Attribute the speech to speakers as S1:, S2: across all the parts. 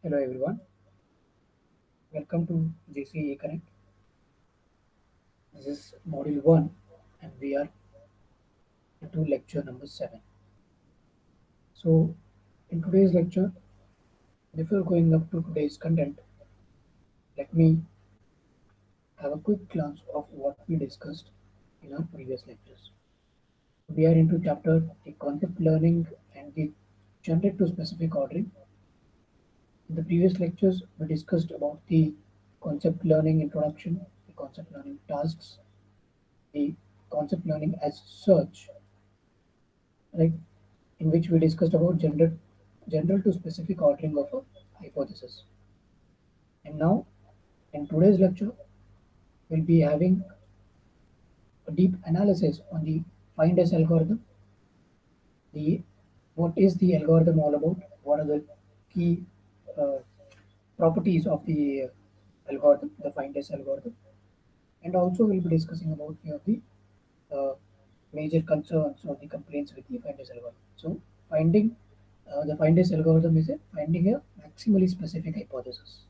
S1: Hello everyone, welcome to JCE Connect. This is Module 1 and we are into lecture number 7. So, in today's lecture, before going up to today's content, let me have a quick glance of what we discussed in our previous lectures. We are into chapter the concept learning and the generic to specific ordering. In the previous lectures, we discussed about the concept learning introduction, the concept learning tasks, the concept learning as such, right? In which we discussed about general to specific ordering of a hypothesis. And now, in today's lecture, we'll be having a deep analysis on the find S algorithm, the what is the algorithm all about, what are the key uh, properties of the algorithm, the find S algorithm, and also we'll be discussing about few of the uh, major concerns or the complaints with the find S algorithm. So, finding the find S algorithm is a finding a maximally specific hypothesis.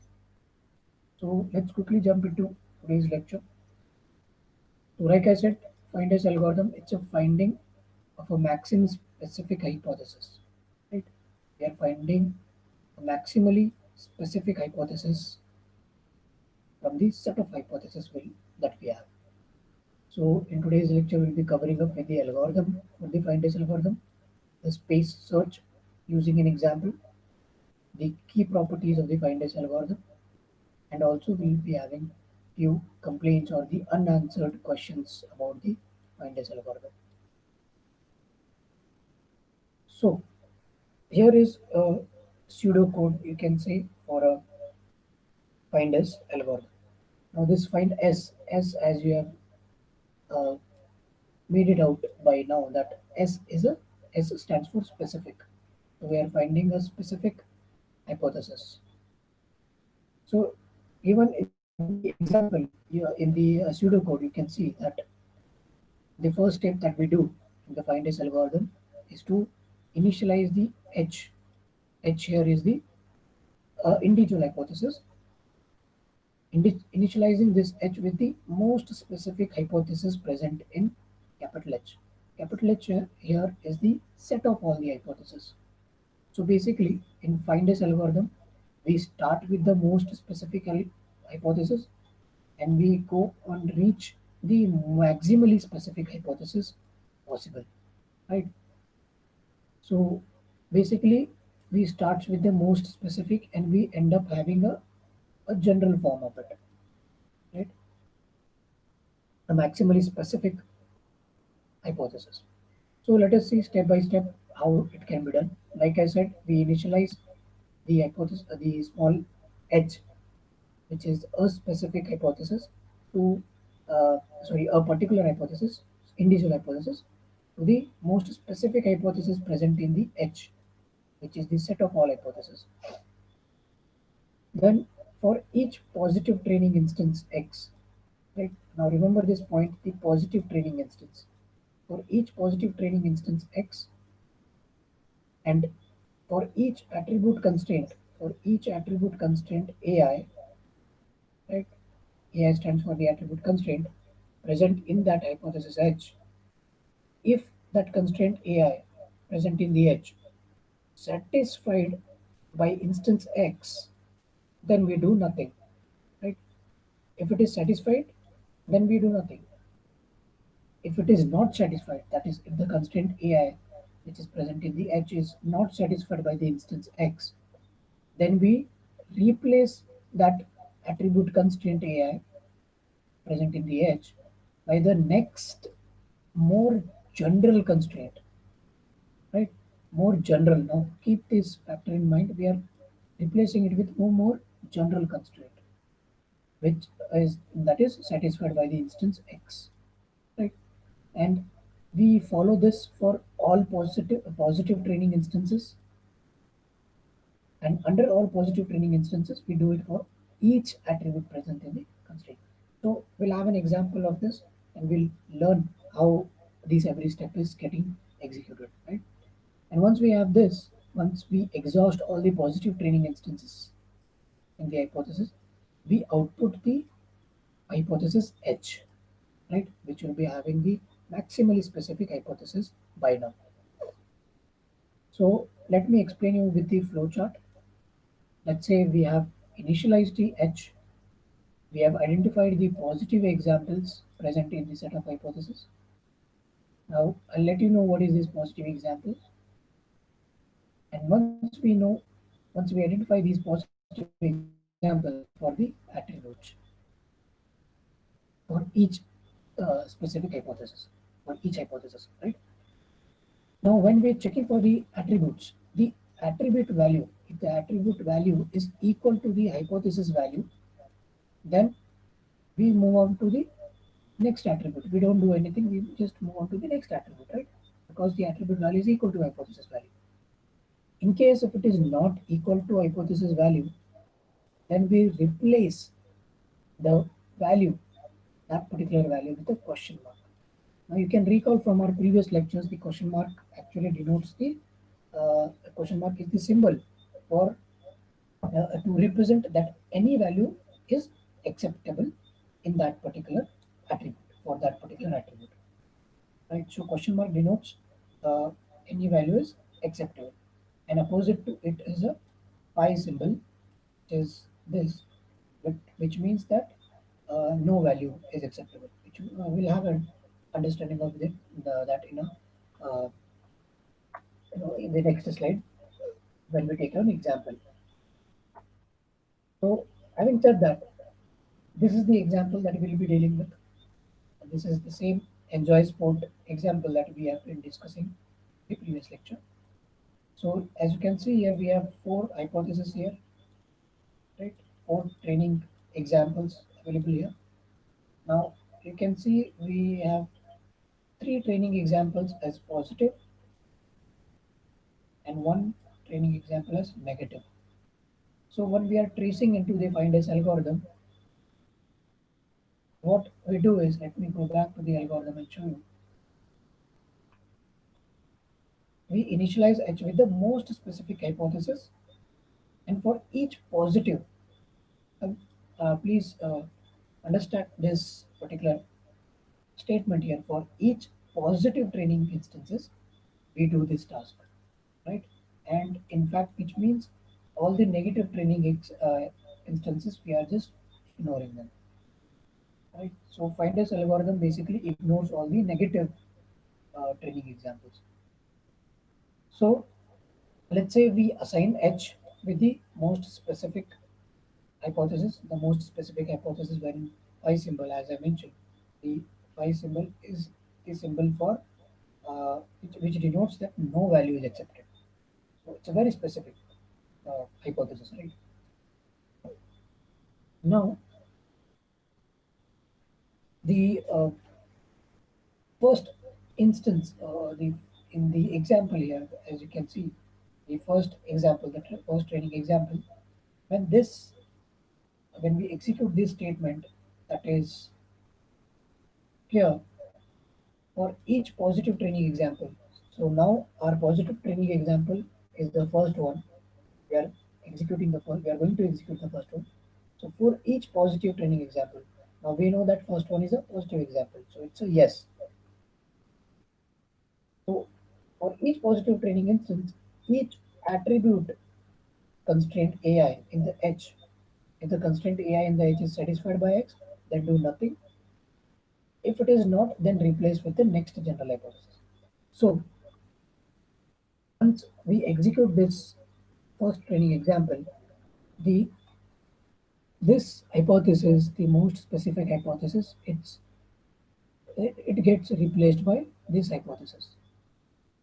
S1: So let's quickly jump into today's lecture. So like I said, find S algorithm, it's a finding of a maximum specific hypothesis. Right? We are finding a maximally specific hypothesis from the set of that we have. So in today's lecture, we'll be covering up with the algorithm for the find S algorithm, the space search using an example, the key properties of the find S algorithm, and also we'll be having few complaints or the unanswered questions about the Findes algorithm. So here is a pseudocode you can say for a find S algorithm. Now this find S as you have uh, made it out by now that S stands for specific. So we are finding a specific hypothesis. So even in the example in the pseudocode, you can see that the first step that we do in the find S algorithm is to initialize the H. H here is the individual hypothesis. Initializing this H with the most specific hypothesis present in capital H. Capital H here is the set of all the hypotheses. So basically, in find S algorithm, we start with the most specific hypothesis and we go on reach the maximally specific hypothesis possible, right? So basically, we start with the most specific and we end up having a general form of it, right? A maximally specific hypothesis. So let us see step by step how it can be done. Like I said, we initialize the hypothesis, the small h, which is a specific hypothesis to, a particular hypothesis, individual hypothesis, to the most specific hypothesis present in the H, which is the set of all hypotheses. Then for each positive training instance X, right? Now remember this point, the positive training instance. For each positive training instance X and for each attribute constraint AI, right? AI stands for the attribute constraint present in that hypothesis H. If that constraint AI present in the H satisfied by instance X, then we do nothing, right? If it is satisfied, then we do nothing. If it is not satisfied, that is, if the constraint AI which is present in the H is not satisfied by the instance X, then we replace that attribute constraint AI present in the H by the next more general constraint, right? More general. Now keep this factor in mind. We are replacing it with more general constraint, which is that is satisfied by the instance X, right? And we follow this for all positive training instances, and under all positive training instances we do it for each attribute present in the constraint. So we'll have an example of this and we'll learn how This every step is getting executed, right? And once we have this, once we exhaust all the positive training instances in the hypothesis, we output the hypothesis H, right, which will be having the maximally specific hypothesis by now. So let me explain you with the flowchart. Let's say we have initialized the H, we have identified the positive examples present in the set of hypotheses. Now I'll let you know what is this positive example. And once we identify these positive examples, we check for the attributes for each specific hypothesis, for each hypothesis, right? Now, when we're checking for the attributes, the attribute value, if the attribute value is equal to the hypothesis value, then we move on to the next attribute. We don't do anything, we just move on to the next attribute, right? Because the attribute value is equal to hypothesis value. In case if it is not equal to hypothesis value, then we replace the value, that particular value, with a question mark. Now you can recall from our previous lectures, the question mark actually denotes the question mark is the symbol for to represent that any value is acceptable in that particular attribute, for that particular attribute, right? So question mark denotes uh, any value is acceptable, and opposite to it is a pi symbol, which is this, which means that no value is acceptable. Which we'll have an understanding of that uh, in the next slide when we take an example. So, having said that, this is the example that we'll be dealing with. This is the same enjoy sport example that we have been discussing in the previous lecture. So, as you can see here, we have four hypotheses here, right? Four training examples available here. Now, you can see we have three training examples as positive and one training example as negative. So, when we are tracing into the find S algorithm, what we do is, let me go back to the algorithm and show you. We initialize H with the most specific hypothesis, and for each positive, uh, please understand this particular statement here. For each positive training instances, we do this task, right? And in fact, which means all the negative training instances, we are just ignoring them, right? So finders algorithm basically ignores all the negative training examples. So let's say we assign H with the most specific hypothesis, the most specific hypothesis wherein phi symbol, as I mentioned, the phi symbol is the symbol for which denotes that no value is accepted. So it's a very specific hypothesis, right? Now, the first instance, the in the example here, as you can see, the first example, the first training example, when this when we execute this statement, that is here for each positive training example. So now our positive training example is the first one. We are executing the first. We are going to execute the first one. So for each positive training example, now we know that first one is a positive example. So it's a yes. So for each positive training instance, each attribute constraint AI in the H, if the constraint AI in the H is satisfied by X, then do nothing. If it is not, then replace with the next general hypothesis. So once we execute this first training example, the this hypothesis, the most specific hypothesis, it gets replaced by this hypothesis,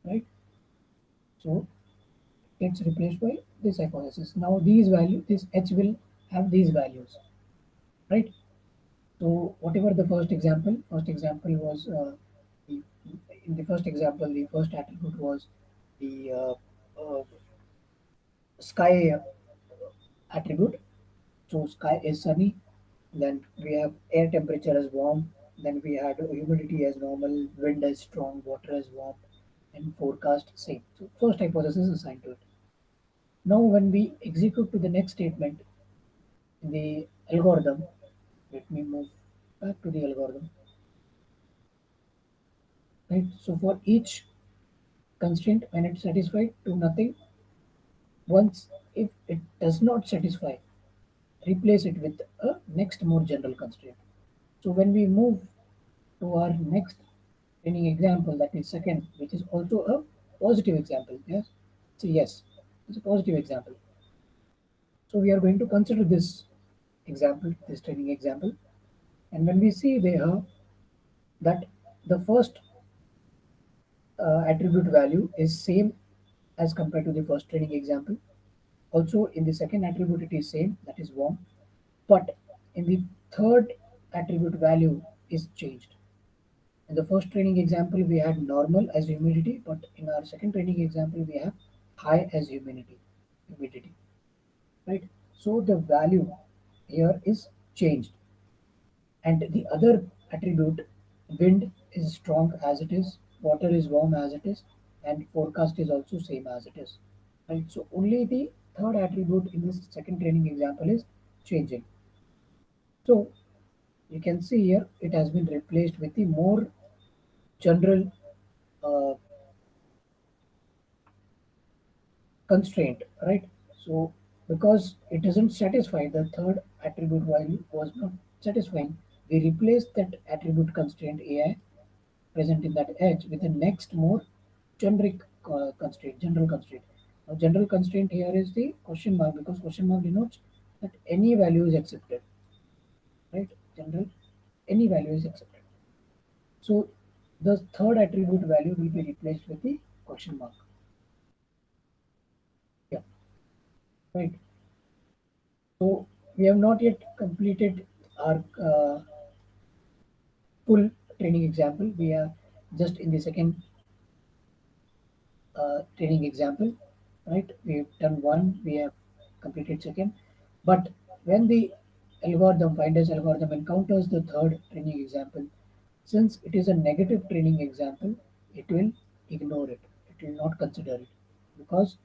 S1: right? So it's replaced by this hypothesis. Now these values, this H will have these values, right? So whatever the first example was the, in the first example, the first attribute was the sky attribute. So sky is sunny. Then we have air temperature as warm. Then we had humidity as normal, wind as strong, water as warm, and forecast same. So first hypothesis is assigned to it. Now when we execute to the next statement in the algorithm, let me move back to the algorithm. Right. So for each constraint, when it's satisfied to nothing, once if it does not satisfy, replace it with a next more general constraint. So when we move to our next training example, that is second, which is also a positive example. Yes, so yes, it's a positive example. So we are going to consider this example, this training example, and when we see there that the first attribute value is same as compared to the first training example. Also in the second attribute it is same, that is warm, but in the third attribute value is changed. In the first training example, we had normal as humidity, but in our second training example, we have high as humidity, right? So the value here is changed, and the other attribute, wind is strong as it is, water is warm as it is, and forecast is also same as it is, right? So only the third attribute in this second training example is changing. So you can see here it has been replaced with the more general uh, constraint, right? So because it doesn't satisfy the third attribute value was not satisfying, we replaced that attribute constraint AI present in that edge with the next more generic constraint, general constraint. Now general constraint here is the question mark because question mark denotes that any value is accepted, right? General, any value is accepted. So the third attribute value will be replaced with the question mark. Yeah, right. So we have not yet completed our full training example. We are just in the second training example, right? We have done one, we have completed second. But when the algorithm, finders algorithm encounters the third training example, since it is a negative training example, it will ignore it. It will not consider it because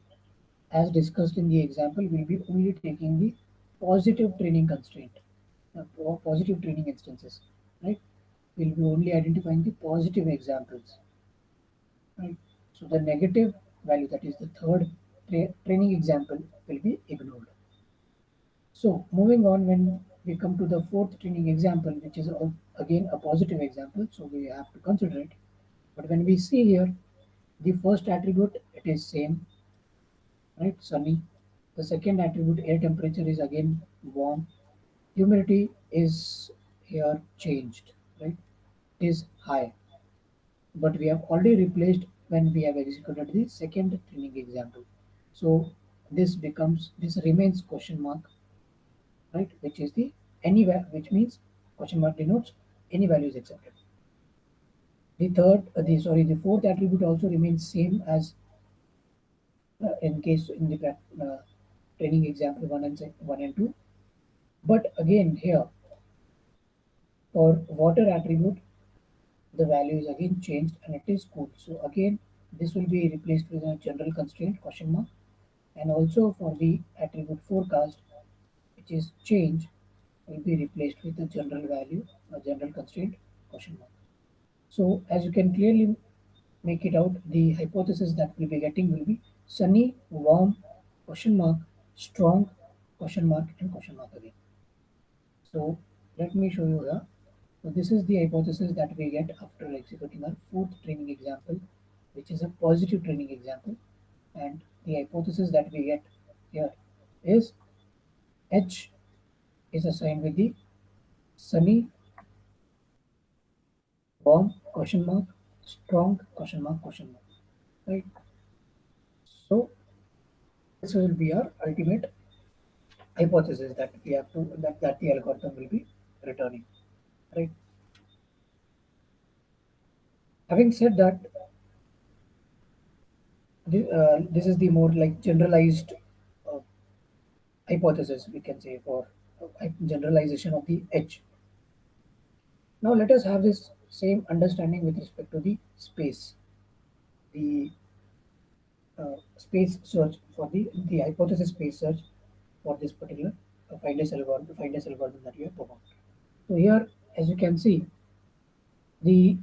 S1: as discussed in the example, we'll be only taking the positive training constraint, positive training instances, right? We'll be only identifying the positive examples, right? So the negative value, that is the third training example, will be ignored. So moving on, when we come to the fourth training example, which is again a positive example, so we have to consider it. But when we see here, the first attribute, it is same, right? Sunny. The second attribute, air temperature, is again warm. Humidity is here changed, right? It is high, but we have already replaced when we have executed the second training example. So this remains question mark, right? Which is the which means question mark denotes any value is accepted. The fourth attribute also remains same as in case in the training example one and two. But again here for water attribute, the value is again changed and it is cool. So again, this will be replaced with a general constraint question mark, and also for the attribute forecast, which is change, will be replaced with a general value, a general constraint question mark. So as you can clearly make it out, the hypothesis that we'll be getting will be sunny, warm, question mark, strong, question mark, and question mark again. So let me show you here. So this is the hypothesis that we get after executing our fourth training example, which is a positive training example. And the hypothesis that we get here is H is assigned with the sunny, warm, question mark, strong, question mark, right? So this will be our ultimate hypothesis that we have to that the algorithm will be returning, right? Having said that, this is the more like generalized uh, hypothesis we can say for generalization of the H. Now let us have this same understanding with respect to the space, the space search for the hypothesis space search for this particular finest algorithm that you have performed. So here, as you can see, the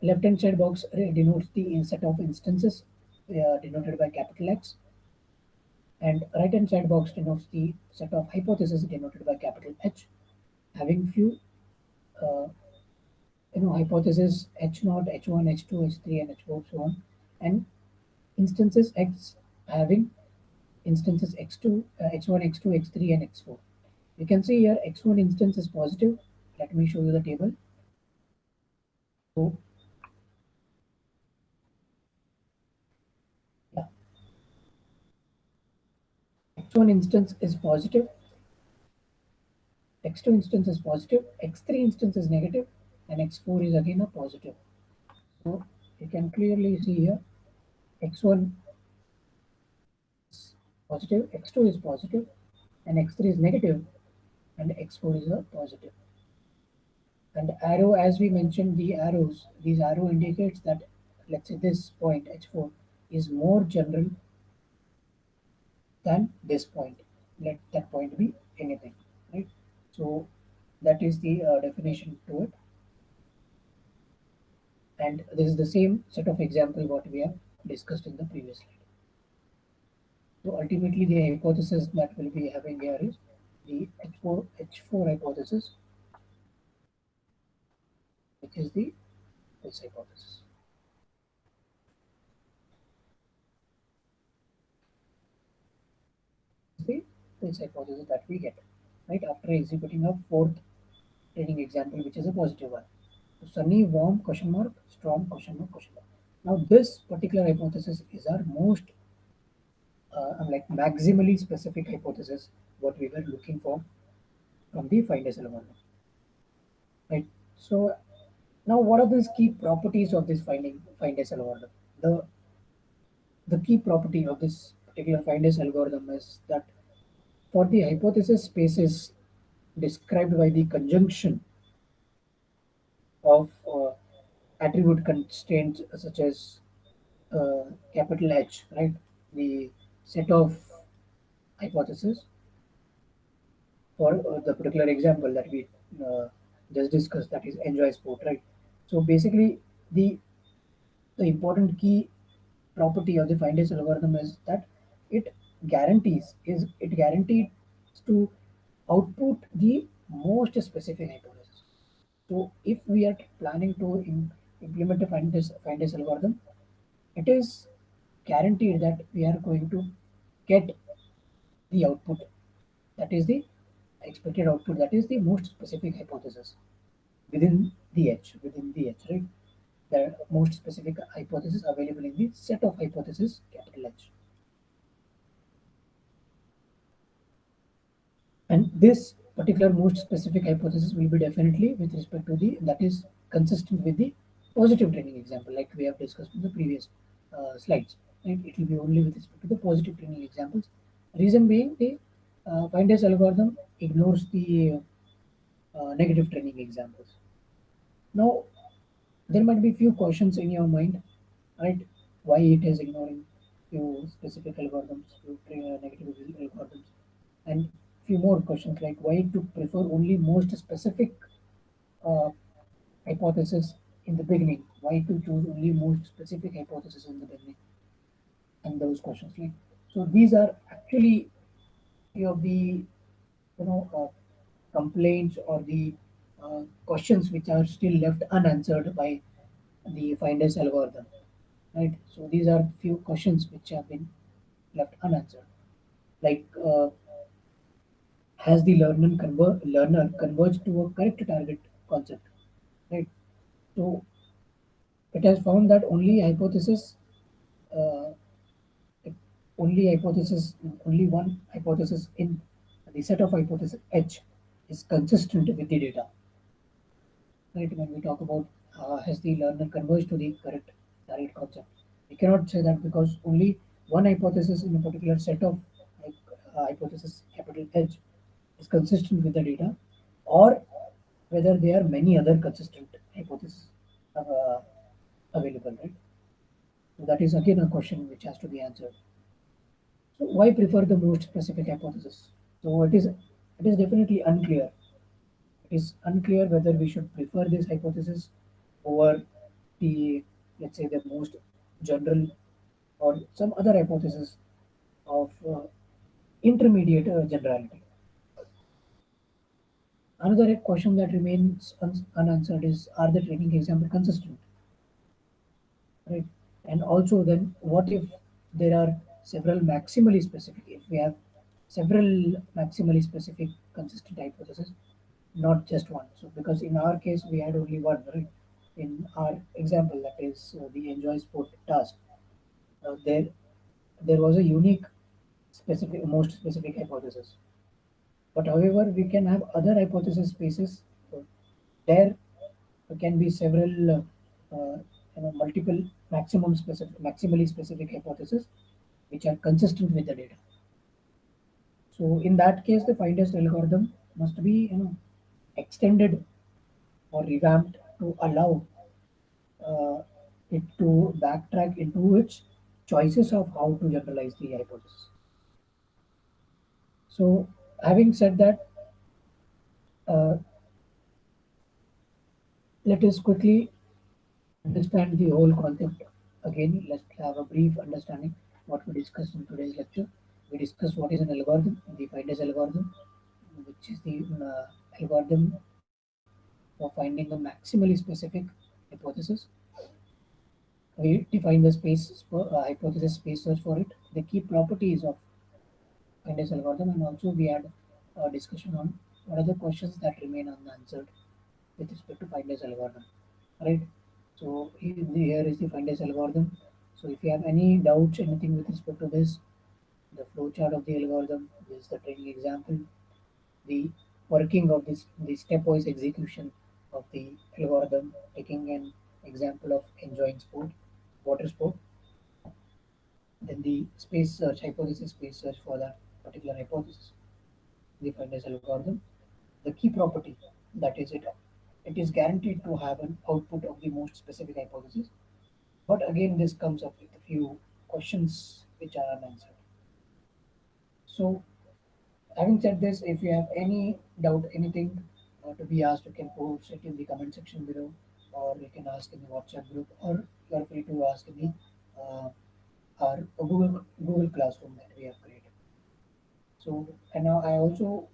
S1: left-hand side box denotes the set of instances denoted by capital X, and right-hand side box denotes the set of hypotheses denoted by capital H, having few uh, hypothesis H naught, H1, H2, H3, and H4, so on, and instances X having instances X2, X1, X2, X3, and X4. You can see here X1 instance is positive. Let me show you the table. So yeah, X1 instance is positive, X2 instance is positive, X3 instance is negative, and X4 is again a positive. So you can clearly see here X1 is positive, X2 is positive, and X3 is negative, and X4 is a positive. And arrow, as we mentioned, these arrow indicates that, let's say, this point H4 is more general than this point. Let that point be anything, right? So that is the definition to it. And this is the same set of example what we have discussed in the previous slide. So ultimately, the hypothesis that we'll be having here is the H4 hypothesis, which is the this hypothesis. The this hypothesis that we get right after executing a fourth training example, which is a positive one. So sunny, warm, question mark, storm, question mark, question mark. Now this particular hypothesis is our most like maximally specific hypothesis what we were looking for from the finders algorithm, right? So now what are these key properties of this finders algorithm? The the key property of this particular finders algorithm is that for the hypothesis spaces described by the conjunction of attribute constraints such as capital H, right? The set of hypotheses for the particular example that we uh, just discussed, that is enjoy sport, right? So basically, the the important key property of the finders algorithm is that it it guarantees to output the most specific hypothesis. So if we are planning to implement a finders algorithm, it is guaranteed that we are going to get the output, that is the expected output, that is the most specific hypothesis within the H, right? The most specific hypothesis available in the set of hypothesis capital H. And this particular most specific hypothesis will be definitely with respect to the that is consistent with the positive training example, like we have discussed in the previous slides. Right? It will be only with respect to the positive training examples. Reason being, the finders algorithm ignores the negative training examples. Now, there might be few questions in your mind, right? Why it is ignoring few specific algorithms, few negative algorithms, and few more questions like why to prefer only most specific uh, hypothesis in the beginning, why to choose only most specific hypothesis in the beginning, and those questions. Like, so these are actually few of the complaints or the questions which are still left unanswered by the finders algorithm, right? So these are few questions which have been left unanswered, like has the learner converged to a correct target concept, right? So it has found that uh, only hypothesis, only one hypothesis in the set of hypothesis H is consistent with the data, right? When we talk about has the learner converged to the correct target concept, we cannot say that because only one hypothesis in a particular set of hypothesis capital H is consistent with the data, or whether there are many other consistent hypotheses uh, available, right? So that is again a question which has to be answered. So why prefer the most specific hypothesis? So it is definitely unclear. It is unclear whether we should prefer this hypothesis over the, let's say, the most general or some other hypothesis of intermediate generality. Another question that remains unanswered is, are the training example consistent, right? And also then what if there are several maximally specific, if we have several maximally specific consistent hypotheses, not just one. So because in our case we had only one, right? In our example, that is the enjoy sport task, there was a unique specific most specific hypothesis. But however, we can have other hypothesis spaces. There can be several, multiple maximally specific hypotheses which are consistent with the data. So in that case, the findest algorithm must be, extended or revamped to allow uh, it to backtrack into its choices of how to generalize the hypothesis. So having said that, uh, let us quickly understand the whole concept. Again, let's have a brief understanding what we discussed in today's lecture. We discussed what is an algorithm, the finders algorithm, which is the algorithm for finding a maximally specific hypothesis. We define the hypothesis space search for it, the key properties of finders algorithm, and also we had a discussion on what are the questions that remain unanswered with respect to finders algorithm, right? So here is the finders algorithm. So if you have any doubts, anything with respect to this, the flowchart of the algorithm, this is the training example, the working of the stepwise execution of the algorithm, taking an example of enjoying sport, water sport, then the space search, hypothesis space search for that particular hypothesis, the finders algorithm, the key property, that is it is guaranteed to have an output of the most specific hypothesis. But again, this comes up with a few questions which are unanswered. So, having said this, if you have any doubt, anything to be asked, you can post it in the comment section below, or you can ask in the WhatsApp group, or you are free to ask in the our Google Classroom that we have created. So, and now I also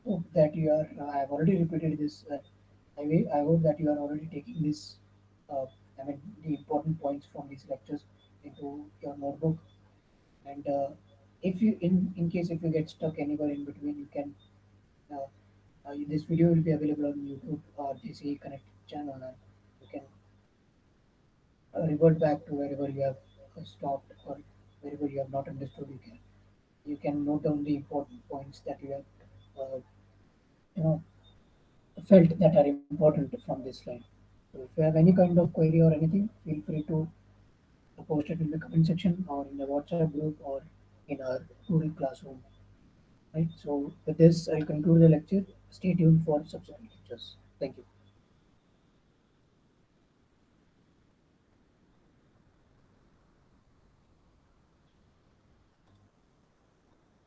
S1: hope that you are. I have already repeated this. I hope that you are already taking this. Uh, I mean, the important points from these lectures into your notebook. And if you, in case if you get stuck anywhere in between, you can. Uh, this video will be available on YouTube or JCE Connect channel, and you can revert back to wherever you have stopped or wherever you have not understood. You can note down the important points that you have you know felt that are important from this slide. So if you have any kind of query or anything, feel free to post it in the comment section or in the WhatsApp group or in our Google Classroom. Right. So with this, I'll conclude the lecture. Stay tuned for subsequent lectures. Thank you.